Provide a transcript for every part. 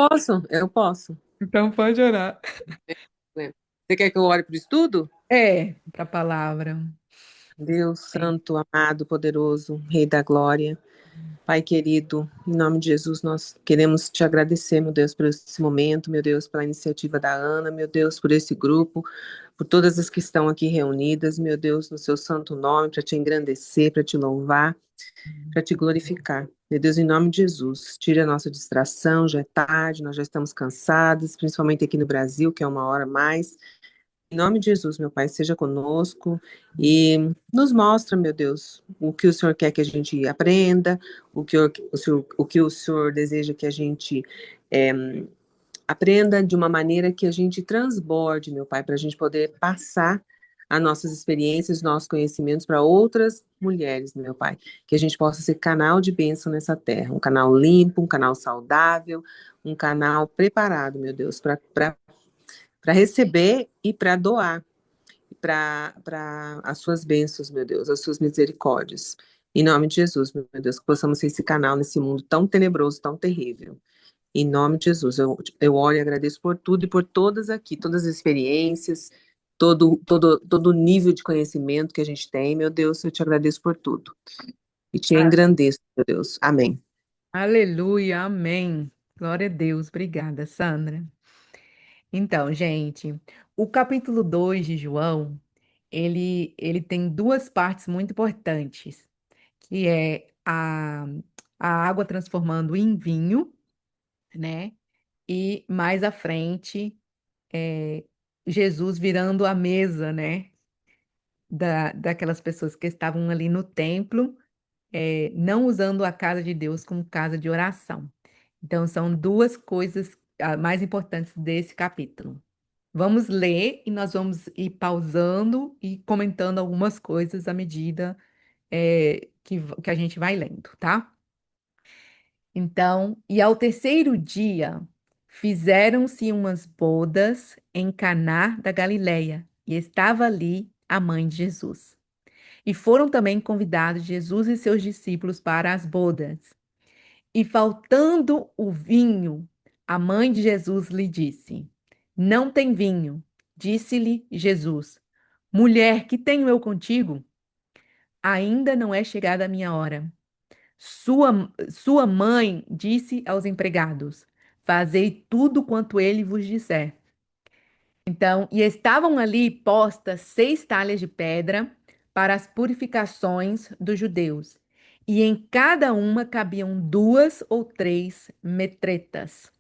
Posso, eu posso. Então pode orar. Né? Você quer que eu ore para o estudo? Para a palavra. Deus Sim. Santo, amado, poderoso, Rei da Glória, Pai querido, em nome de Jesus, nós queremos te agradecer, meu Deus, por esse momento, meu Deus, pela iniciativa da Ana, meu Deus, por esse grupo, por todas as que estão aqui reunidas, meu Deus, no seu santo nome, para te engrandecer, para te louvar, para te glorificar. Meu Deus, em nome de Jesus, tire a nossa distração, já é tarde, nós já estamos cansados, principalmente aqui no Brasil, que é uma hora a mais. Em nome de Jesus, meu Pai, seja conosco e nos mostra, meu Deus, o que o Senhor quer que a gente aprenda, o que o Senhor deseja que a gente é, aprenda de uma maneira que a gente transborde, meu Pai, para a gente poder passar as nossas experiências, nossos conhecimentos para outras mulheres, meu Pai. Que a gente possa ser canal de bênção nessa terra, um canal limpo, um canal saudável, um canal preparado, meu Deus, para receber e para doar para as suas bênçãos, meu Deus, as suas misericórdias. Em nome de Jesus, meu Deus, que possamos ser esse canal nesse mundo tão tenebroso, tão terrível. Em nome de Jesus, eu oro e agradeço por tudo e por todas aqui, todas as experiências, todo nível de conhecimento que a gente tem, meu Deus, eu te agradeço por tudo. E te engrandeço, meu Deus. Amém. Aleluia, amém. Glória a Deus. Obrigada, Sandra. Então, gente, o capítulo 2 de João, ele tem duas partes muito importantes, que é a água transformando em vinho, né? E mais à frente, é, Jesus virando a mesa, né? Daquelas pessoas que estavam ali no templo, não usando a casa de Deus como casa de oração. Então, são duas coisas mais importantes desse capítulo. Vamos ler e nós vamos ir pausando e comentando algumas coisas à medida que a gente vai lendo, tá? Então, e ao terceiro dia fizeram-se umas bodas em Caná da Galileia, e estava ali a mãe de Jesus. E foram também convidados Jesus e seus discípulos para as bodas. E faltando o vinho, a mãe de Jesus lhe disse: Não tem vinho. Disse-lhe Jesus: Mulher, que tenho eu contigo? Ainda não é chegada a minha hora. Sua mãe disse aos empregados: Fazei tudo quanto ele vos disser. Então, e estavam ali postas 6 talhas de pedra para as purificações dos judeus, e em cada uma cabiam 2 ou 3 metretas.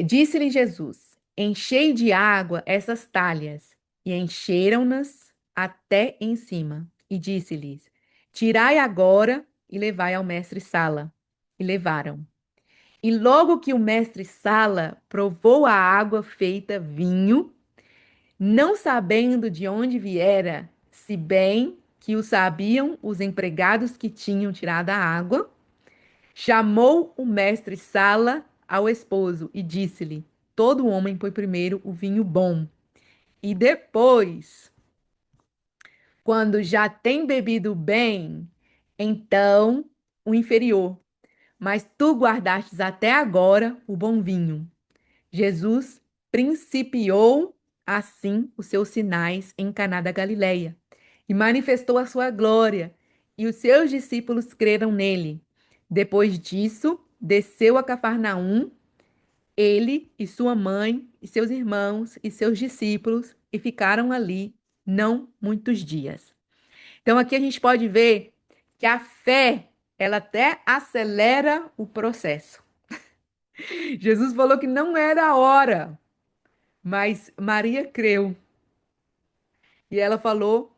Disse-lhe Jesus: Enchei de água essas talhas, e encheram-nas até em cima. E disse-lhes: Tirai agora e levai ao mestre Sala. E levaram. E logo que o mestre Sala provou a água feita vinho, não sabendo de onde viera, se bem que o sabiam os empregados que tinham tirado a água, chamou o mestre Sala ao esposo e disse-lhe: Todo homem põe primeiro o vinho bom, e depois, quando já tem bebido bem, então o inferior. Mas tu guardastes até agora o bom vinho. Jesus principiou assim os seus sinais em Caná da Galileia e manifestou a sua glória, e os seus discípulos creram nele. Depois disso, desceu a Cafarnaum, ele e sua mãe e seus irmãos e seus discípulos, e ficaram ali não muitos dias. Então aqui a gente pode ver que a fé, ela até acelera o processo. Jesus falou que não era a hora, mas Maria creu e ela falou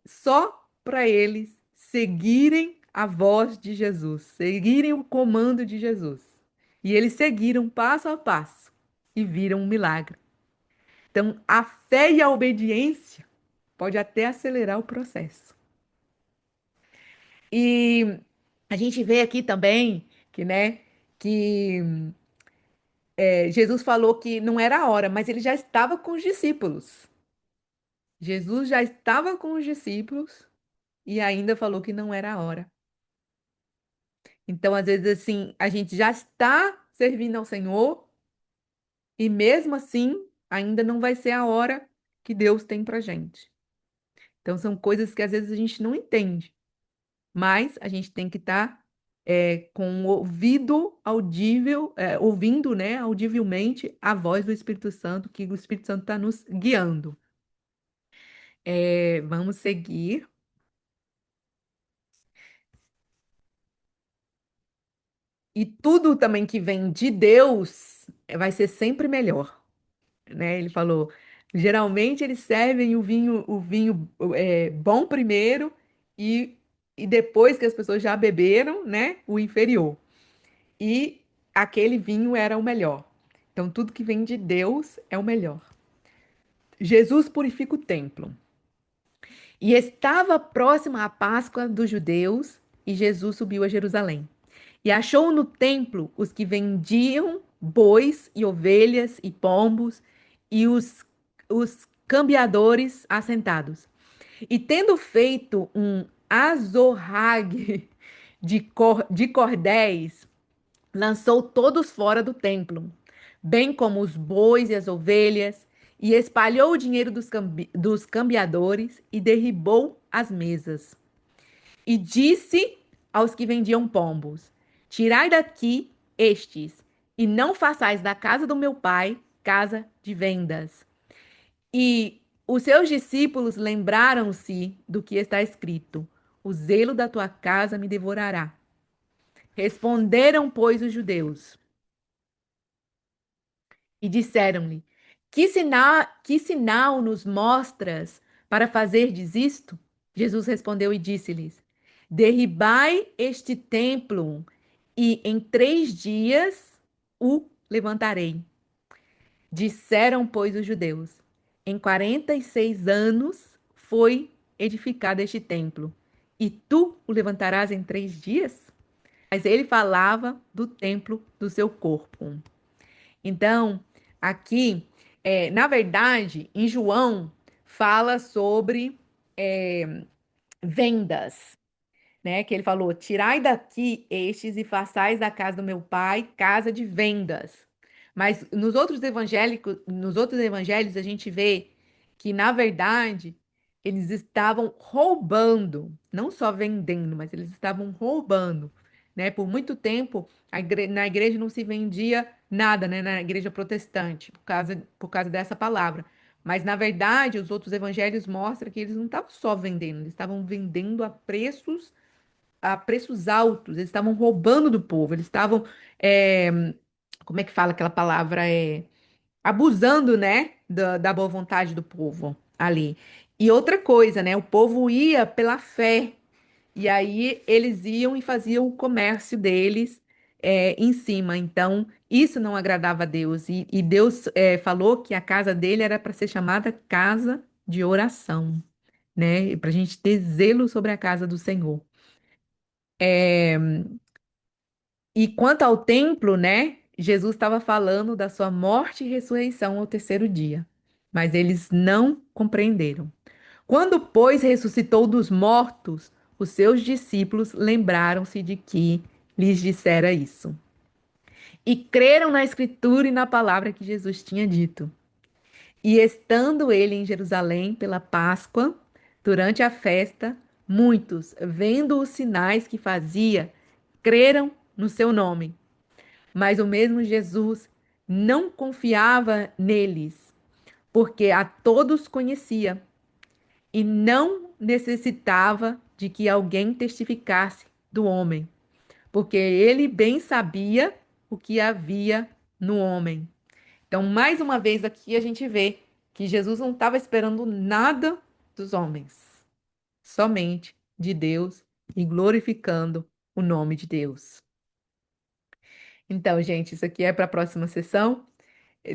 só para eles seguirem a voz de Jesus, seguirem o comando de Jesus. E eles seguiram passo a passo e viram um milagre. Então, a fé e a obediência pode até acelerar o processo. E a gente vê aqui também que Jesus falou que não era a hora, mas ele já estava com os discípulos. Jesus já estava com os discípulos e ainda falou que não era a hora. Então, às vezes, assim, a gente já está servindo ao Senhor e mesmo assim ainda não vai ser a hora que Deus tem pra gente. Então são coisas que às vezes a gente não entende, mas a gente tem que estar com o ouvido audível, ouvindo, né, audivelmente a voz do Espírito Santo, que o Espírito Santo está nos guiando. Vamos seguir. E tudo também que vem de Deus vai ser sempre melhor, né? Ele falou, geralmente eles servem o vinho bom primeiro e, e depois que as pessoas já beberam, né, o inferior. E aquele vinho era o melhor. Então tudo que vem de Deus é o melhor. Jesus purifica o templo. E estava próxima a Páscoa dos judeus, e Jesus subiu a Jerusalém. E achou no templo os que vendiam bois e ovelhas e pombos, e os cambiadores assentados. E tendo feito um azorrague de cordéis, lançou todos fora do templo, bem como os bois e as ovelhas, e espalhou o dinheiro dos cambiadores e derribou as mesas. E disse aos que vendiam pombos: Tirai daqui estes, e não façais da casa do meu pai casa de vendas. E os seus discípulos lembraram-se do que está escrito: O zelo da tua casa me devorará. Responderam, pois, os judeus e disseram-lhe: que sinal nos mostras para fazerdes isto? Jesus respondeu e disse-lhes: Derribai este templo, e em 3 dias o levantarei. Disseram, pois, os judeus: Em 46 anos foi edificado este templo, e tu o levantarás em 3 dias? Mas ele falava do templo do seu corpo. Então, aqui, na verdade, em João, fala sobre vendas, né? Que ele falou: Tirai daqui estes e façais da casa do meu pai casa de vendas. Mas nos outros evangelhos, a gente vê que, na verdade, eles estavam roubando, não só vendendo, mas eles estavam roubando, né? Por muito tempo, na igreja não se vendia nada, né? Na igreja protestante, por causa dessa palavra. Mas, na verdade, os outros evangelhos mostram que eles não estavam só vendendo, eles estavam vendendo a preços altos, eles estavam roubando do povo, eles estavam, como é que fala aquela palavra? Abusando, né, da boa vontade do povo ali. E outra coisa, né, o povo ia pela fé, e aí eles iam e faziam o comércio deles em cima. Então, isso não agradava a Deus. E Deus falou que a casa dele era para ser chamada casa de oração, né? Para a gente ter zelo sobre a casa do Senhor. E quanto ao templo, né? Jesus estava falando da sua morte e ressurreição ao terceiro dia, mas eles não compreenderam. Quando, pois, ressuscitou dos mortos, os seus discípulos lembraram-se de que lhes dissera isso. E creram na Escritura e na palavra que Jesus tinha dito. E estando ele em Jerusalém pela Páscoa, durante a festa, muitos, vendo os sinais que fazia, creram no seu nome. Mas o mesmo Jesus não confiava neles, porque a todos conhecia e não necessitava de que alguém testificasse do homem, porque ele bem sabia o que havia no homem. Então, mais uma vez aqui a gente vê que Jesus não estava esperando nada dos homens, somente de Deus e glorificando o nome de Deus. Então, gente, isso aqui é para a próxima sessão.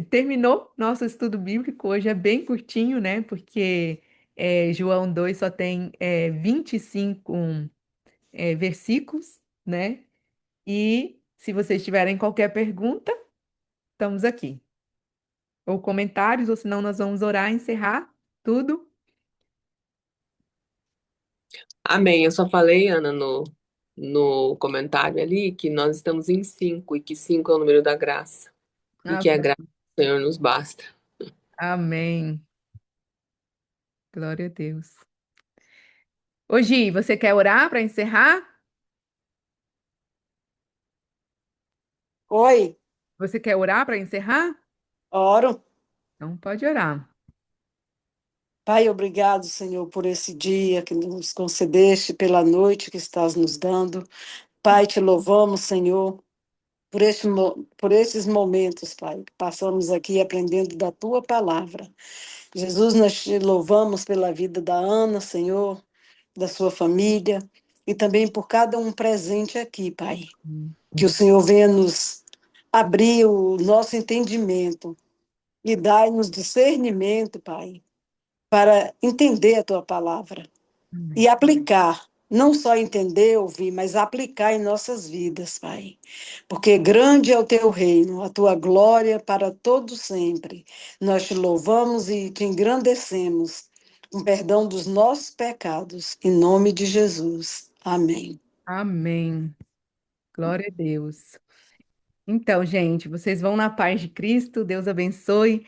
Terminou nosso estudo bíblico. Hoje é bem curtinho, né? Porque João 2 só tem 25 versículos, né? E se vocês tiverem qualquer pergunta, estamos aqui. Ou comentários, ou senão nós vamos orar, encerrar tudo. Amém. Eu só falei, Ana, no comentário ali que nós estamos em 5 e que 5 é o número da graça e que a Amém. graça do Senhor nos basta. Amém. Glória a Deus. Ô, Gi, você quer orar para encerrar? Oi, Você quer orar para encerrar? oro. Então pode orar. Pai, obrigado, Senhor, por esse dia que nos concedeste, pela noite que estás nos dando. Pai, te louvamos, Senhor, por esses momentos, Pai, que passamos aqui aprendendo da tua palavra. Jesus, nós te louvamos pela vida da Ana, Senhor, da sua família e também por cada um presente aqui, Pai. Que o Senhor venha nos abrir o nosso entendimento e dar-nos discernimento, Pai, para entender a tua palavra e Amém. aplicar. Não só entender, ouvir, mas aplicar em nossas vidas, Pai. Porque grande é o teu reino, a tua glória para todo sempre. Nós te louvamos e te engrandecemos, com perdão dos nossos pecados, em nome de Jesus. Amém. Amém. Glória a Deus. Então, gente, vocês vão na paz de Cristo. Deus abençoe.